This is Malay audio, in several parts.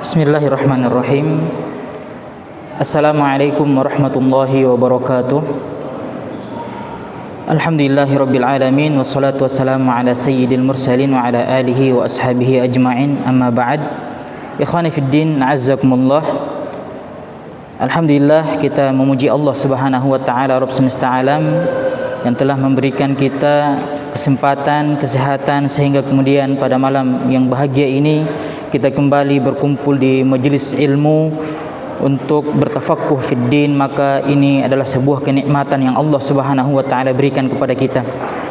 Bismillahirrahmanirrahim. Assalamualaikum warahmatullahi wabarakatuh. Alhamdulillahirabbil alamin wassalatu wassalamu ala sayyidil mursalin wa ala alihi wa ashabihi ajma'in. Amma ba'd. Ikhwani fid din, azzakumullah. Alhamdulillah, kita memuji Allah Subhanahu wa taala, Rabb semesta alam, yang telah memberikan kita kesempatan, kesehatan, sehingga kemudian pada malam yang bahagia ini kita kembali berkumpul di majelis ilmu untuk bertafaqquh fid din. Maka ini adalah sebuah kenikmatan yang Allah Subhanahu wa taala berikan kepada kita.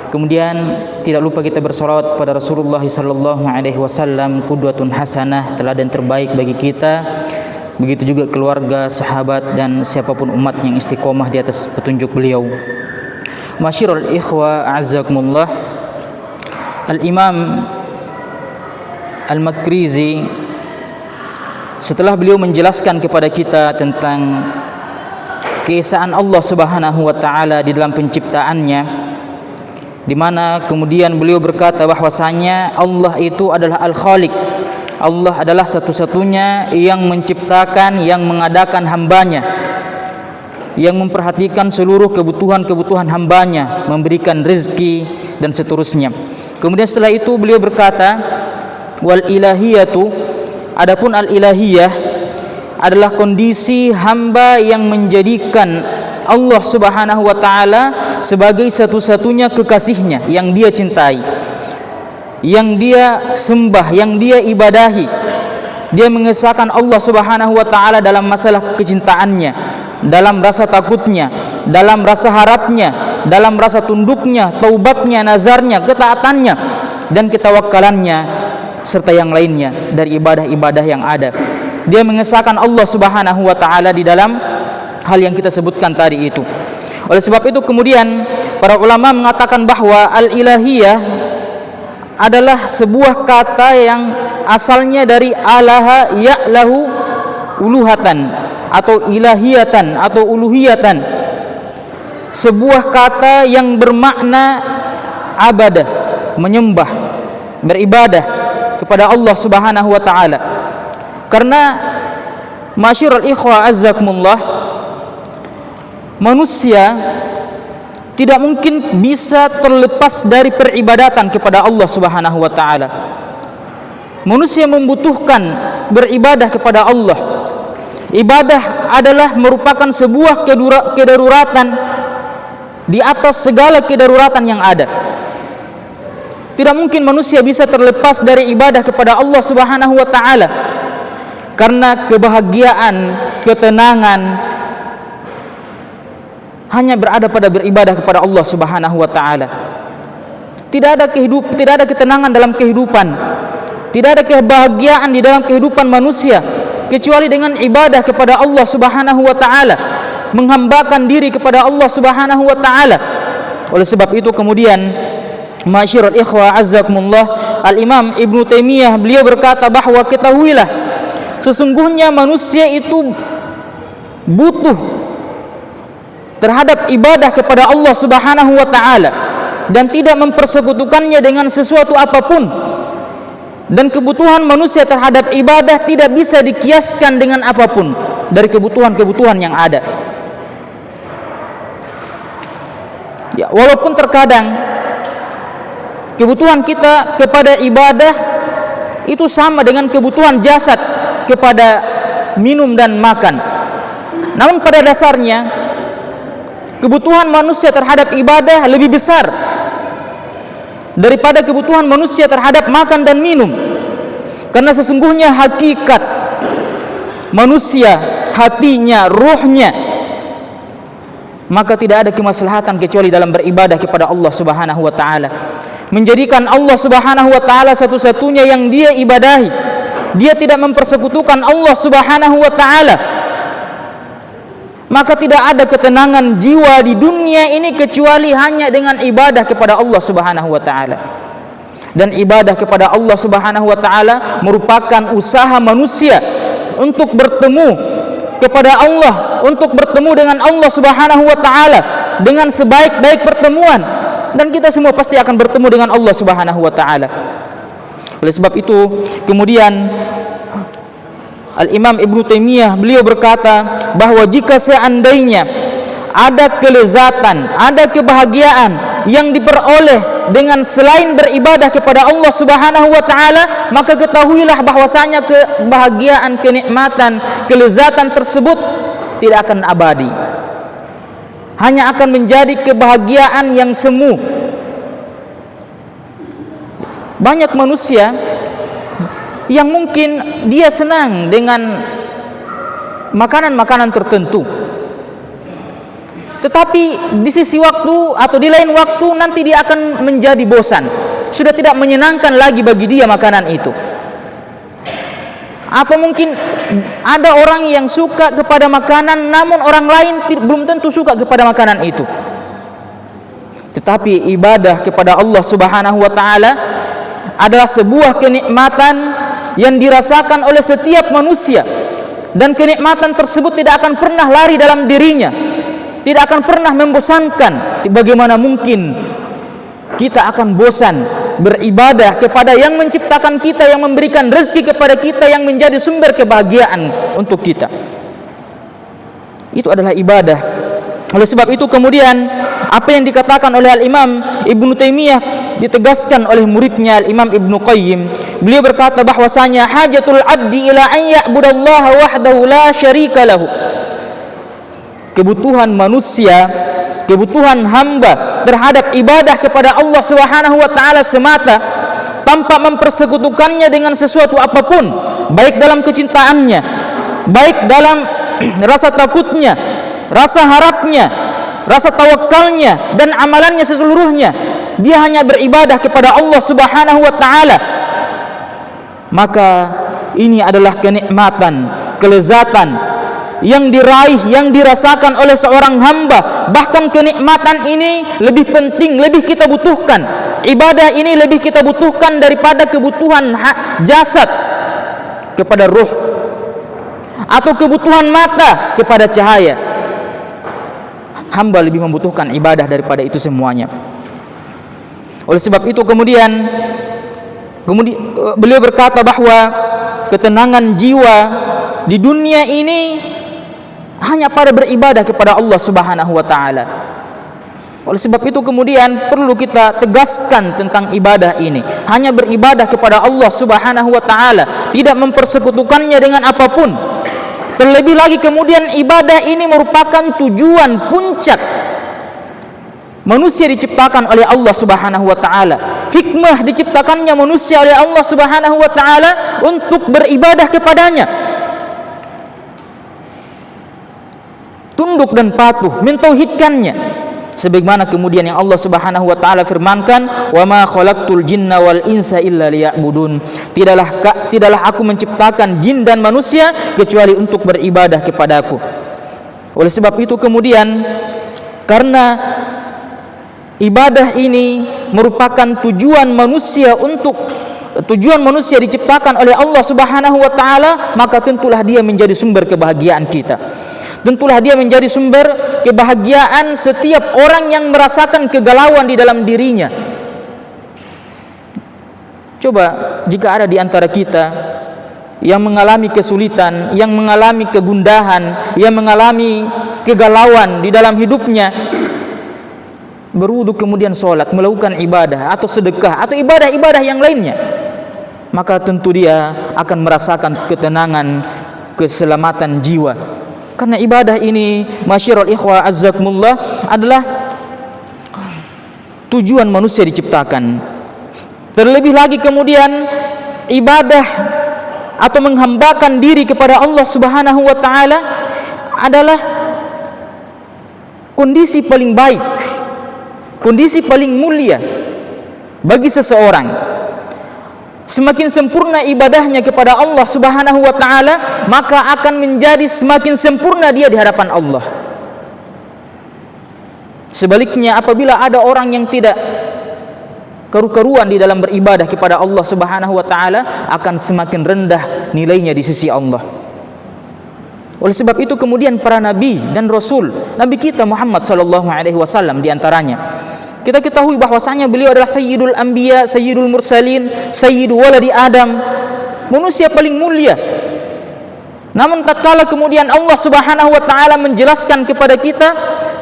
Kemudian tidak lupa kita bersolawat kepada Rasulullah sallallahu alaihi wasallam, qudwatun hasanah, teladan terbaik bagi kita. Begitu juga keluarga, sahabat, dan siapapun umat yang istiqomah di atas petunjuk beliau. Masyirul ikhwa a'azzakumullah, Al-Imam Al-Makrizi setelah beliau menjelaskan kepada kita tentang keesaan Allah Subhanahu wa taala di dalam penciptaannya, di mana kemudian beliau berkata bahwasanya Allah itu adalah Al-Khaliq. Allah adalah satu-satunya yang menciptakan, yang mengadakan hambanya, yang memperhatikan seluruh kebutuhan-kebutuhan hambanya, memberikan rezeki dan seterusnya. Kemudian setelah itu beliau berkata, wal ilahiyatu, adapun al ilahiyah adalah kondisi hamba yang menjadikan Allah Subhanahu wa taala sebagai satu-satunya kekasihnya yang dia cintai, yang dia sembah, yang dia ibadahi. Dia mengesahkan Allah Subhanahu wa taala dalam masalah kecintaannya, dalam rasa takutnya, dalam rasa harapnya, dalam rasa tunduknya, taubatnya, nazarnya, ketaatannya, dan ketawakkalannya, serta yang lainnya dari ibadah-ibadah yang ada. Dia mengesahkan Allah Subhanahu wa taala di dalam hal yang kita sebutkan tadi itu. Oleh sebab itu kemudian para ulama mengatakan bahwa al-ilahiyah adalah sebuah kata yang asalnya dari alaha ya'lahu uluhatan atau ilahiyatan atau uluhiyatan. Sebuah kata yang bermakna abadah, menyembah, beribadah kepada Allah Subhanahu wa taala. Karena masyarul ikhwa azzakumullah, manusia tidak mungkin bisa terlepas dari peribadatan kepada Allah Subhanahu wa taala. Manusia membutuhkan beribadah kepada Allah. Ibadah adalah merupakan sebuah kedaruratan di atas segala kedaruratan yang ada. Tidak mungkin manusia bisa terlepas dari ibadah kepada Allah Subhanahu wa taala, karena kebahagiaan, ketenangan hanya berada pada beribadah kepada Allah Subhanahu wa taala. Tidak ada ketenangan dalam kehidupan, tidak ada kebahagiaan di dalam kehidupan manusia kecuali dengan ibadah kepada Allah Subhanahu wa taala, menghambakan diri kepada Allah Subhanahu wa taala. Oleh sebab itu kemudian masyarul ikhwa azzakumullah, Al-Imam Ibnu Taimiyah beliau berkata bahwa ketahuilah sesungguhnya manusia itu butuh terhadap ibadah kepada Allah Subhanahu wa taala dan tidak mempersekutukannya dengan sesuatu apapun. Dan kebutuhan manusia terhadap ibadah tidak bisa dikiaskan dengan apapun dari kebutuhan-kebutuhan yang ada. Ya, walaupun terkadang kebutuhan kita kepada ibadah itu sama dengan kebutuhan jasad kepada minum dan makan. Namun pada dasarnya kebutuhan manusia terhadap ibadah lebih besar daripada kebutuhan manusia terhadap makan dan minum. Karena sesungguhnya hakikat manusia, hatinya, ruhnya, maka tidak ada kemaslahatan kecuali dalam beribadah kepada Allah Subhanahu wa taala. Menjadikan Allah Subhanahu wa taala satu-satunya yang dia ibadahi. Dia tidak mempersekutukan Allah Subhanahu wa taala. Maka tidak ada ketenangan jiwa di dunia ini kecuali hanya dengan ibadah kepada Allah Subhanahu wa taala. Dan ibadah kepada Allah Subhanahu wa taala merupakan usaha manusia untuk bertemu kepada Allah, untuk bertemu dengan Allah Subhanahu wa taala dengan sebaik-baik pertemuan, dan kita semua pasti akan bertemu dengan Allah Subhanahu wa taala. Oleh sebab itu kemudian Al-Imam Ibnu Taimiyah, beliau berkata bahwa jika seandainya ada kelezatan, ada kebahagiaan yang diperoleh dengan selain beribadah kepada Allah Subhanahu wa taala, maka ketahuilah bahwasanya kebahagiaan, kenikmatan, kelezatan tersebut tidak akan abadi. Hanya akan menjadi kebahagiaan yang semu. Banyak manusia yang mungkin dia senang dengan makanan-makanan tertentu, tetapi di sisi waktu atau di lain waktu nanti dia akan menjadi bosan, sudah tidak menyenangkan lagi bagi dia makanan itu. Atau mungkin ada orang yang suka kepada makanan, namun orang lain belum tentu suka kepada makanan itu. Tetapi ibadah kepada Allah Subhanahu wa taala adalah sebuah kenikmatan yang dirasakan oleh setiap manusia, dan kenikmatan tersebut tidak akan pernah lari dalam dirinya, tidak akan pernah membosankan. Bagaimana mungkin kita akan bosan beribadah kepada yang menciptakan kita, yang memberikan rezeki kepada kita, yang menjadi sumber kebahagiaan untuk kita. Itu adalah ibadah. Oleh sebab itu kemudian apa yang dikatakan oleh Al-Imam Ibnu Taimiyah ditegaskan oleh muridnya Al-Imam Ibnu Qayyim. Beliau berkata bahwasanya hajatul abdi ila an ya'budallaha wahdahu la syarika lahu. Kebutuhan manusia, kebutuhan hamba terhadap ibadah kepada Allah Subhanahu wa taala semata, tanpa mempersekutukannya dengan sesuatu apapun, baik dalam kecintaannya, baik dalam rasa takutnya, rasa harapnya, rasa tawakalnya, dan amalannya seluruhnya. Dia hanya beribadah kepada Allah Subhanahu wa taala. Maka ini adalah kenikmatan, kelezatan yang diraih, yang dirasakan oleh seorang hamba. Bahkan kenikmatan ini lebih penting, lebih kita butuhkan. Ibadah ini lebih kita butuhkan daripada kebutuhan jasad kepada ruh, atau kebutuhan mata kepada cahaya. Hamba lebih membutuhkan ibadah daripada itu semuanya. Oleh sebab itu kemudian beliau berkata bahwa ketenangan jiwa di dunia ini hanya pada beribadah kepada Allah Subhanahu wa taala. Oleh sebab itu kemudian perlu kita tegaskan tentang ibadah ini. Hanya beribadah kepada Allah Subhanahu wa taala, tidak mempersekutukannya dengan apapun. Terlebih lagi kemudian ibadah ini merupakan tujuan puncak manusia diciptakan oleh Allah Subhanahu wa taala. Hikmah diciptakannya manusia oleh Allah Subhanahu wa taala untuk beribadah kepadanya. Tunduk dan patuh, mentauhidkannya. Sebagaimana kemudian yang Allah Subhanahu wa taala firmankan, "Wa ma khalaqtul jinna wal insa illa liya'budun." Tidaklah aku menciptakan jin dan manusia kecuali untuk beribadah kepadaku. Oleh sebab itu kemudian, karena ibadah ini merupakan tujuan manusia diciptakan oleh Allah Subhanahu wa taala, maka tentulah dia menjadi sumber kebahagiaan kita. Tentulah dia menjadi sumber kebahagiaan setiap orang yang merasakan kegalauan di dalam dirinya. Coba jika ada di antara kita yang mengalami kesulitan, yang mengalami kegundahan, yang mengalami kegalauan di dalam hidupnya, berwudu kemudian sholat, melakukan ibadah atau sedekah atau ibadah-ibadah yang lainnya, maka tentu dia akan merasakan ketenangan, keselamatan jiwa. Karena ibadah ini, masyarul ikhwah azzakumullah, adalah tujuan manusia diciptakan. Terlebih lagi kemudian ibadah atau menghambakan diri kepada Allah Subhanahu wa taala adalah kondisi paling baik, kondisi paling mulia bagi seseorang. Semakin sempurna ibadahnya kepada Allah Subhanahu wa taala, maka akan menjadi semakin sempurna dia di hadapan Allah. Sebaliknya, apabila ada orang yang tidak karu-karuan di dalam beribadah kepada Allah Subhanahu wa taala, akan semakin rendah nilainya di sisi Allah. Oleh sebab itu kemudian para nabi dan rasul, nabi kita Muhammad sallallahu alaihi wasallam di antaranya, kita ketahui bahwasanya beliau adalah sayyidul anbiya, sayyidul mursalin, sayyidu waladi Adam, manusia paling mulia. Namun tatkala kemudian Allah Subhanahu wa taala menjelaskan kepada kita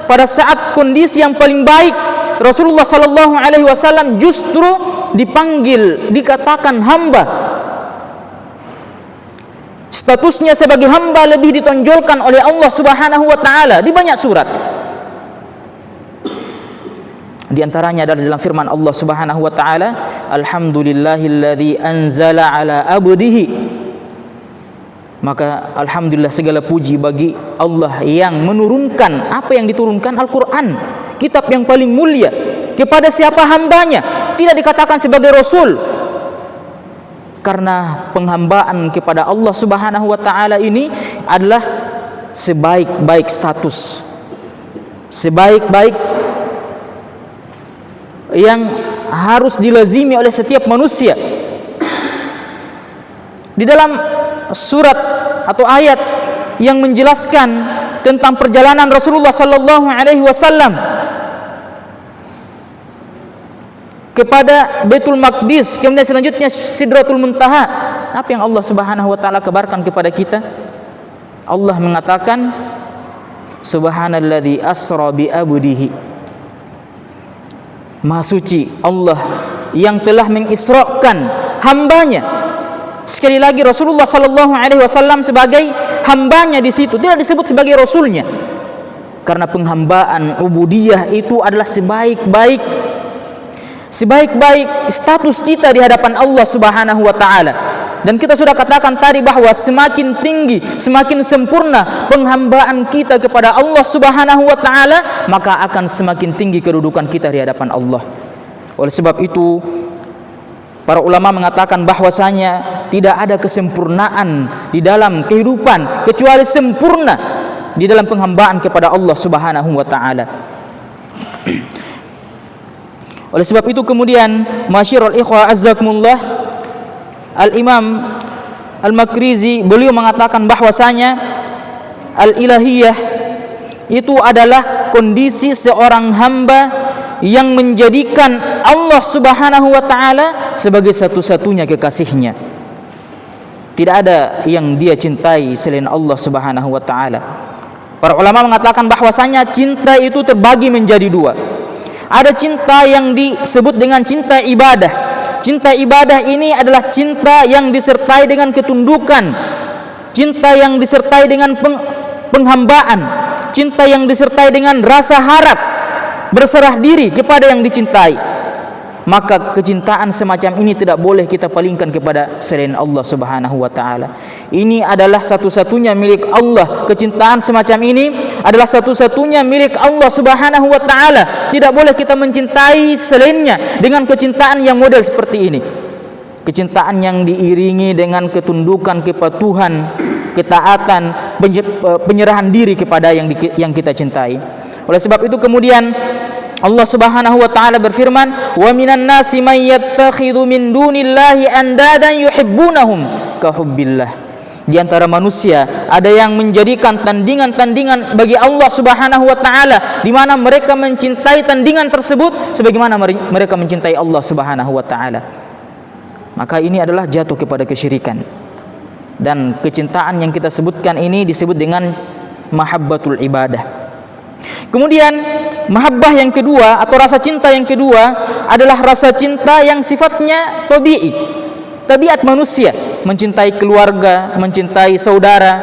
pada saat kondisi yang paling baik, Rasulullah sallallahu alaihi wasallam justru dipanggil, dikatakan hamba. Statusnya sebagai hamba lebih ditonjolkan oleh Allah Subhanahu wa taala di banyak surat. Di antaranya adalah dalam firman Allah Subhanahu wa taala, alhamdulillahilladzi anzala ala abdihi. Maka alhamdulillah, segala puji bagi Allah yang menurunkan apa yang diturunkan, Al-Qur'an, kitab yang paling mulia, kepada siapa hambanya. Tidak dikatakan sebagai rasul, karena penghambaan kepada Allah Subhanahu wa taala ini adalah sebaik-baik status, sebaik-baik yang harus dilazimi oleh setiap manusia. Di dalam surat atau ayat yang menjelaskan tentang perjalanan Rasulullah sallallahu alaihi wasallam kepada Baitul Maqdis, kemudian selanjutnya Sidratul Muntaha, apa yang Allah Subhanahu wa taala kabarkan kepada kita? Allah mengatakan, subhanalladzi asra bi abdihi. Maha suci Allah yang telah mengisrakan hambanya. Sekali lagi, Rasulullah sallallahu alaihi wasallam sebagai hambanya di situ, tidak disebut sebagai rasulnya. Karena penghambaan ubudiyah itu adalah sebaik-baik status kita di hadapan Allah Subhanahu wa taala. Dan kita sudah katakan tadi bahwa semakin tinggi, semakin sempurna penghambaan kita kepada Allah Subhanahu wa taala, maka akan semakin tinggi kedudukan kita di hadapan Allah. Oleh sebab itu, para ulama mengatakan bahwasanya tidak ada kesempurnaan di dalam kehidupan kecuali sempurna di dalam penghambaan kepada Allah Subhanahu wa taala. Oleh sebab itu kemudian, masyarul ikhwah azzakumullah, Al-Imam Al-Makrizi beliau mengatakan bahwasanya al-ilahiyah itu adalah kondisi seorang hamba yang menjadikan Allah Subhanahu wa taala sebagai satu-satunya kekasihnya. Tidak ada yang dia cintai selain Allah Subhanahu wa taala. Para ulama mengatakan bahwasanya cinta itu terbagi menjadi dua. Ada cinta yang disebut dengan cinta ibadah. Cinta ibadah ini adalah cinta yang disertai dengan ketundukan, cinta yang disertai dengan penghambaan, cinta yang disertai dengan rasa harap, berserah diri kepada yang dicintai. Maka kecintaan semacam ini tidak boleh kita palingkan kepada selain Allah Subhanahu wa taala. Ini adalah satu-satunya milik Allah. Kecintaan semacam ini adalah satu-satunya milik Allah Subhanahu wa taala. Tidak boleh kita mencintai selainnya dengan kecintaan yang model seperti ini. Kecintaan yang diiringi dengan ketundukan, kepatuhan, ketaatan, penyerahan diri kepada yang kita cintai. Oleh sebab itu kemudian Allah Subhanahu wa taala berfirman, "Wa minan nasi may yattakhidhu min dunillahi andadan yuhibbunahum ka hubbillah." Di antara manusia ada yang menjadikan tandingan-tandingan bagi Allah Subhanahu wa taala, di mana mereka mencintai tandingan tersebut sebagaimana mereka mencintai Allah Subhanahu wa taala. Maka ini adalah jatuh kepada kesyirikan. Dan kecintaan yang kita sebutkan ini disebut dengan mahabbatul ibadah. Kemudian mahabbah yang kedua atau rasa cinta yang kedua adalah rasa cinta yang sifatnya tabi'i, tabiat manusia, mencintai keluarga, mencintai saudara,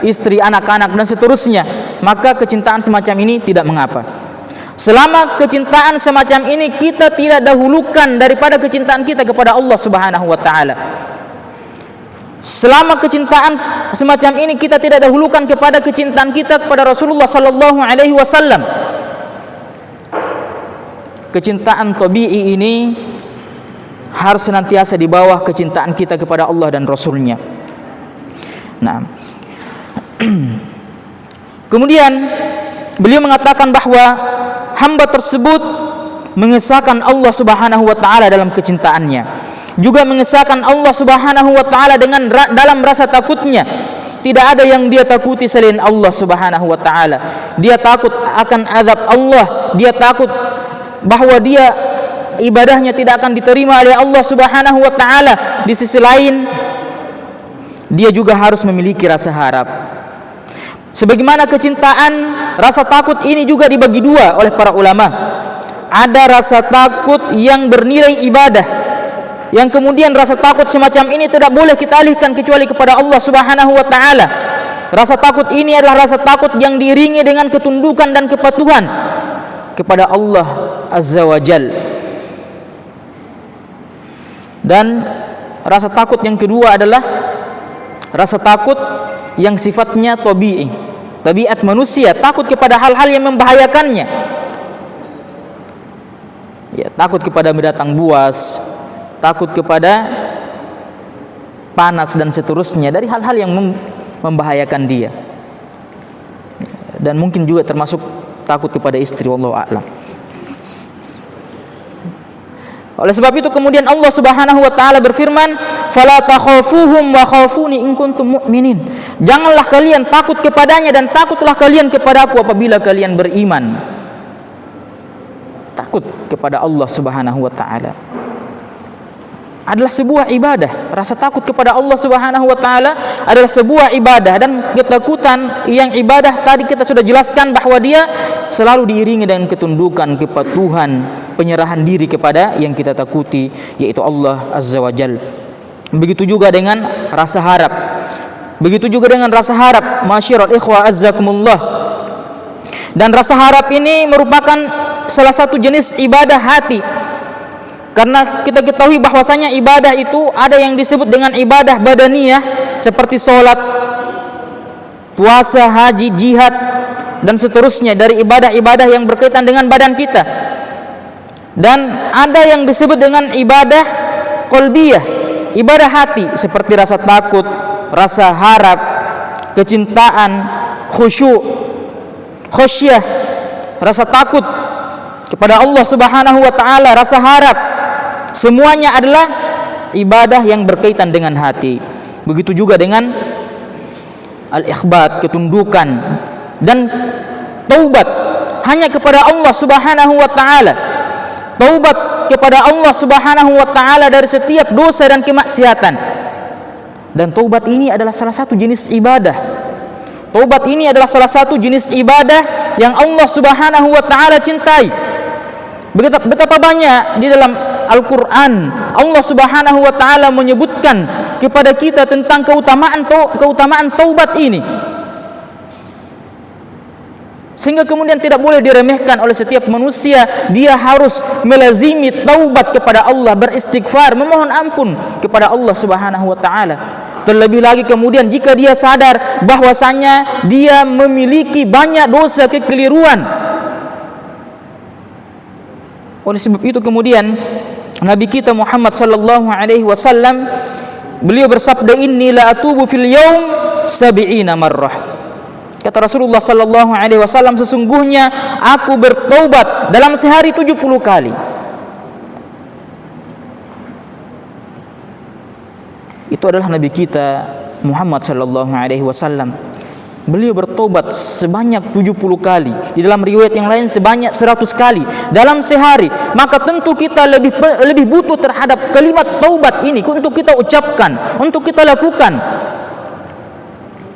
istri, anak-anak dan seterusnya. Maka kecintaan semacam ini tidak mengapa. Selama kecintaan semacam ini kita tidak dahulukan daripada kecintaan kita kepada Allah Subhanahu wa taala. Selama kecintaan semacam ini kita tidak dahulukan kepada kecintaan kita kepada Rasulullah sallallahu alaihi wasallam. Kecintaan tabi'i ini harus senantiasa di bawah kecintaan kita kepada Allah dan Rasulnya. Nah, kemudian beliau mengatakan bahwa hamba tersebut mengesahkan Allah Subhanahu wa taala dalam kecintaannya, juga mengesahkan Allah Subhanahu wa taala dengan dalam rasa takutnya. Tidak ada yang dia takuti selain Allah Subhanahu wa taala. Dia takut akan azab Allah, dia takut bahwa dia ibadahnya tidak akan diterima oleh Allah Subhanahu wa taala. Di sisi lain dia juga harus memiliki rasa harap. Sebagaimana kecintaan, rasa takut ini juga dibagi dua oleh para ulama. Ada rasa takut yang bernilai ibadah, yang kemudian rasa takut semacam ini tidak boleh kita alihkan kecuali kepada Allah Subhanahu wa taala. Rasa takut ini adalah rasa takut yang diiringi dengan ketundukan dan kepatuhan kepada Allah Azza wa Jal. Dan rasa takut yang kedua adalah rasa takut yang sifatnya tabi'i, tabiat manusia, takut kepada hal-hal yang membahayakannya. Ya, takut kepada binatang buas, takut kepada panas dan seterusnya, dari hal-hal yang membahayakan dia. Dan mungkin juga termasuk takut kepada istri, wallahu a'lam. Oleh sebab itu kemudian Allah Subhanahu wa taala berfirman, "Fala takhafuhum wa khafuni in kuntum mu'minin." Janganlah kalian takut kepadanya dan takutlah kalian kepadaku apabila kalian beriman. Takut kepada Allah Subhanahu wa taala adalah sebuah ibadah. Rasa takut kepada Allah Subhanahu wa taala adalah sebuah ibadah, dan ketakutan yang ibadah tadi kita sudah jelaskan bahwa dia selalu diiringi dengan ketundukan, kepatuhan, penyerahan diri kepada yang kita takuti, yaitu Allah Azza wa Jalla. Begitu juga dengan rasa harap. Begitu juga dengan rasa harap, masyiral ikhwah azzakumullah. Dan rasa harap ini merupakan salah satu jenis ibadah hati. Karena kita ketahui bahwasanya ibadah itu ada yang disebut dengan ibadah badaniyah seperti sholat, puasa, haji, jihad, dan seterusnya dari ibadah-ibadah yang berkaitan dengan badan kita. Dan ada yang disebut dengan ibadah qalbiyah, ibadah hati seperti rasa takut, rasa harap, kecintaan, khusyuk, khosyah, rasa takut kepada Allah Subhanahu wa taala, rasa harap. Semuanya adalah ibadah yang berkaitan dengan hati. Begitu juga dengan al-ikhbat, ketundukan, dan taubat hanya kepada Allah Subhanahu wa taala. Taubat kepada Allah Subhanahu wa taala dari setiap dosa dan kemaksiatan. Dan taubat ini adalah salah satu jenis ibadah. Taubat ini adalah salah satu jenis ibadah yang Allah Subhanahu wa taala cintai. Betapa banyak di dalam Al-Quran Allah Subhanahu wa ta'ala menyebutkan kepada kita tentang keutamaan taubat ini, sehingga kemudian tidak boleh diremehkan oleh setiap manusia. Dia harus melazimi taubat kepada Allah, beristighfar, memohon ampun kepada Allah Subhanahu wa ta'ala. Terlebih lagi kemudian jika dia sadar bahwasanya dia memiliki banyak dosa, kekeliruan. Oleh sebab itu kemudian Nabi kita Muhammad sallallahu alaihi wasallam beliau bersabda, "Inni la atubu fil yaum 70 marrah." Kata Rasulullah sallallahu alaihi wasallam, sesungguhnya aku bertaubat dalam sehari 70 kali. Itu adalah Nabi kita Muhammad sallallahu alaihi wasallam. Beliau bertobat sebanyak 70 kali. Di dalam riwayat yang lain sebanyak 100 kali dalam sehari. Maka tentu kita lebih butuh terhadap kalimat taubat ini untuk kita ucapkan, untuk kita lakukan.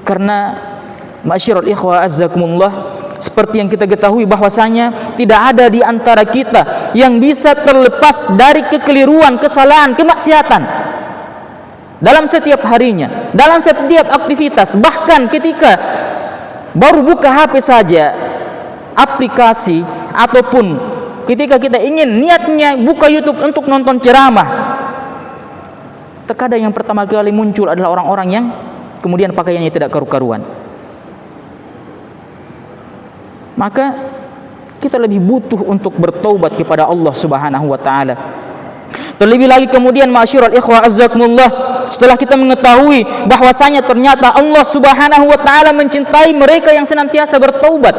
Karena ma'asyiral ikhwah azzakumullah, seperti yang kita ketahui bahwasanya tidak ada di antara kita yang bisa terlepas dari kekeliruan, kesalahan, kemaksiatan dalam setiap harinya, dalam setiap aktivitas. Bahkan ketika baru buka HP saja, aplikasi, ataupun ketika kita ingin niatnya buka YouTube untuk nonton ceramah, terkadang yang pertama kali muncul adalah orang-orang yang kemudian pakaiannya tidak karu-karuan. Maka kita lebih butuh untuk bertaubat kepada Allah Subhanahu wa taala. Terlebih lagi kemudian ma'asyiral ikhwah azzakumullah, setelah kita mengetahui bahwasanya ternyata Allah Subhanahu wa taala mencintai mereka yang senantiasa bertaubat.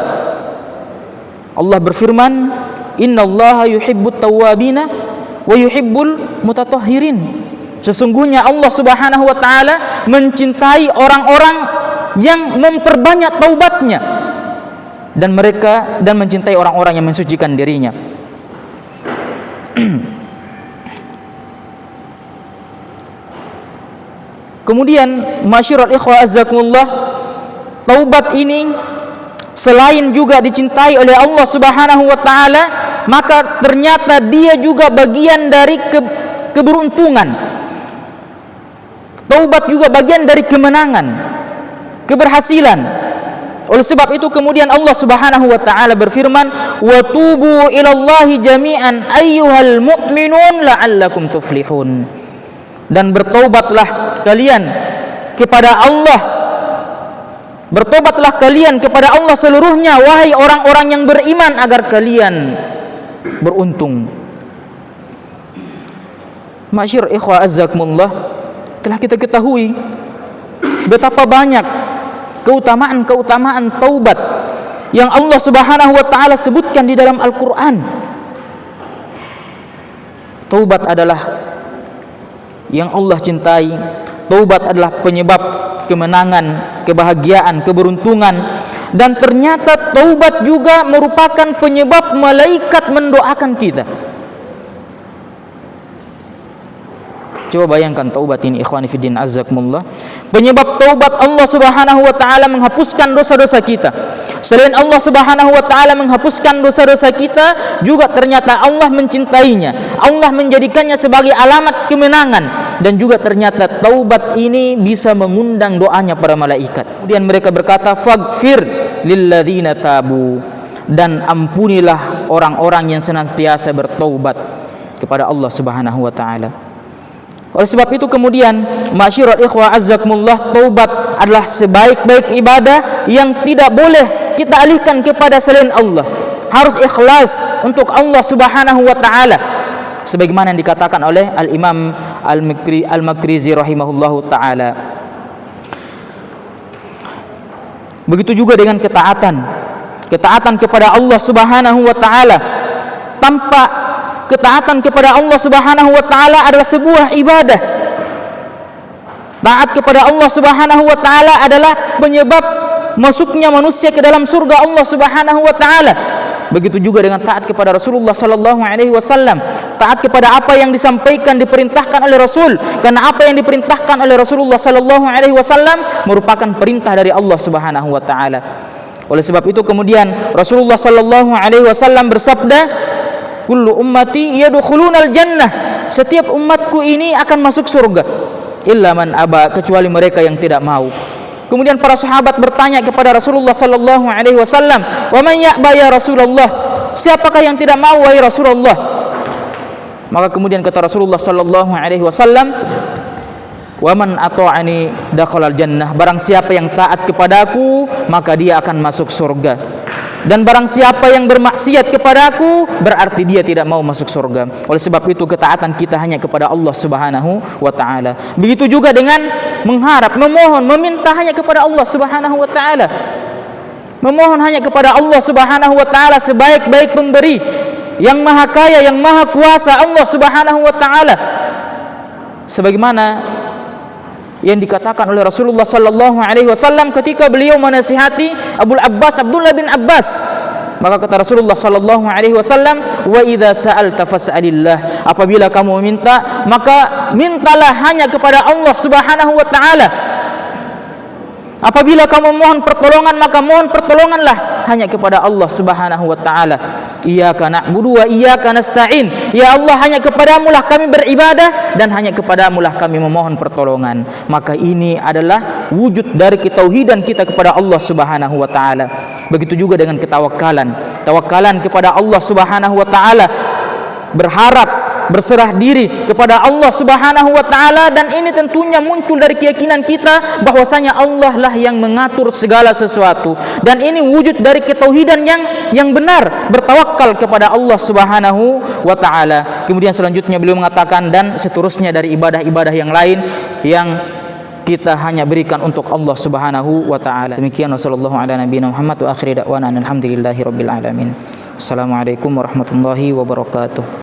Allah berfirman, "Innallaha yuhibbut tawwabina wa yuhibbul mutatahhirin." Sesungguhnya Allah Subhanahu wa taala mencintai orang-orang yang memperbanyak taubatnya, dan mencintai orang-orang yang mensucikan dirinya. Kemudian masyiral ikhwah azzakumullah, taubat ini selain juga dicintai oleh Allah Subhanahu wa taala, maka ternyata dia juga bagian dari keberuntungan. Taubat juga bagian dari kemenangan, keberhasilan. Oleh sebab itu kemudian Allah Subhanahu wa taala berfirman, "Wa tubu ilallahi jami'an ayyuhal mu'minun la'allakum tuflihun." Dan bertaubatlah kalian kepada Allah. Bertobatlah kalian kepada Allah seluruhnya, wahai orang-orang yang beriman, agar kalian beruntung. Masyur ikhwah azzakumullah, telah kita ketahui betapa banyak keutamaan-keutamaan taubat yang Allah Subhanahu wa taala sebutkan di dalam Al-Qur'an. Taubat adalah yang Allah cintai. Taubat adalah penyebab kemenangan, kebahagiaan, keberuntungan. Dan ternyata taubat juga merupakan penyebab malaikat mendoakan kita. Coba bayangkan taubat ini ikhwani fiddin azzakumullah. Penyebab taubat Allah Subhanahu wa taala menghapuskan dosa-dosa kita. Selain Allah Subhanahu wa taala menghapuskan dosa-dosa kita, juga ternyata Allah mencintainya. Allah menjadikannya sebagai alamat kemenangan, dan juga ternyata taubat ini bisa mengundang doanya para malaikat. Kemudian mereka berkata, "Faghfir lilladzina tabu." Dan ampunilah orang-orang yang senantiasa bertaubat kepada Allah Subhanahu wa taala. Oleh sebab itu kemudian masyiral ikhwah azzakumullah, taubat adalah sebaik-baik ibadah yang tidak boleh kita alihkan kepada selain Allah. Harus ikhlas untuk Allah Subhanahu wa taala, sebagaimana yang dikatakan oleh Al-Imam Al-Makrizi rahimahullahu taala. Begitu juga dengan ketaatan kepada Allah Subhanahu wa taala. Tanpa ketaatan kepada Allah Subhanahu wa taala adalah sebuah ibadah. Taat kepada Allah Subhanahu wa taala adalah penyebab masuknya manusia ke dalam surga Allah Subhanahu wa taala. Begitu juga dengan taat kepada Rasulullah sallallahu alaihi wasallam. Taat kepada apa yang disampaikan, diperintahkan oleh Rasul, karena apa yang diperintahkan oleh Rasulullah sallallahu alaihi wasallam merupakan perintah dari Allah Subhanahu wa taala. Oleh sebab itu kemudian Rasulullah sallallahu alaihi wasallam bersabda, "Kullu ummati yadkhulunal jannah." Setiap umatku ini akan masuk surga, illa man aba, kecuali mereka yang tidak mau. Kemudian para sahabat bertanya kepada Rasulullah sallallahu alaihi wasallam, "Wa man ya'ba ya Rasulullah?" Siapakah yang tidak mau wahai Rasulullah? Maka kemudian kata Rasulullah sallallahu alaihi wasallam, "Wa man ata'ani dakhalal jannah." Barang siapa yang taat kepadaku, maka dia akan masuk surga. Dan barang siapa yang bermaksiat kepadaku, berarti dia tidak mau masuk surga. Oleh sebab itu ketaatan kita hanya kepada Allah Subhanahu wa taala. Begitu juga dengan mengharap, memohon, meminta hanya kepada Allah Subhanahu wa taala. Memohon hanya kepada Allah Subhanahu wa taala sebaik-baik pemberi, yang maha kaya, yang maha kuasa, Allah Subhanahu wa taala. Sebagaimana yang dikatakan oleh Rasulullah sallallahu alaihi wasallam ketika beliau menasihati Abdullah bin Abbas. Maka kata Rasulullah sallallahu alaihi wasallam, "Wa idza sa'alta fas'alillah." Apabila kamu meminta, maka mintalah hanya kepada Allah Subhanahu wa taala. Apabila kamu mohon pertolongan, maka mohon pertolonganlah hanya kepada Allah Subhanahu wa taala. Iyyaka na'budu wa iyyaka nasta'in. Ya Allah, hanya kepadamu-lah kami beribadah dan hanya kepadamu-lah kami memohon pertolongan. Maka ini adalah wujud dari ketauhidan kita kepada Allah Subhanahu wa taala. Begitu juga dengan ketawakkalan. Tawakkalan kepada Allah Subhanahu wa taala, berharap, berserah diri kepada Allah Subhanahu wa taala, dan ini tentunya muncul dari keyakinan kita bahwasanya Allah lah yang mengatur segala sesuatu, dan ini wujud dari ketauhidan yang benar, bertawakal kepada Allah Subhanahu wa taala. Kemudian selanjutnya beliau mengatakan, dan seterusnya dari ibadah-ibadah yang lain yang kita hanya berikan untuk Allah Subhanahu wa taala. Demikian, wassallallahu ala nabiyina Muhammad wa akhiri da'wana alhamdulillahi rabbil alamin. Assalamualaikum warahmatullahi wabarakatuh.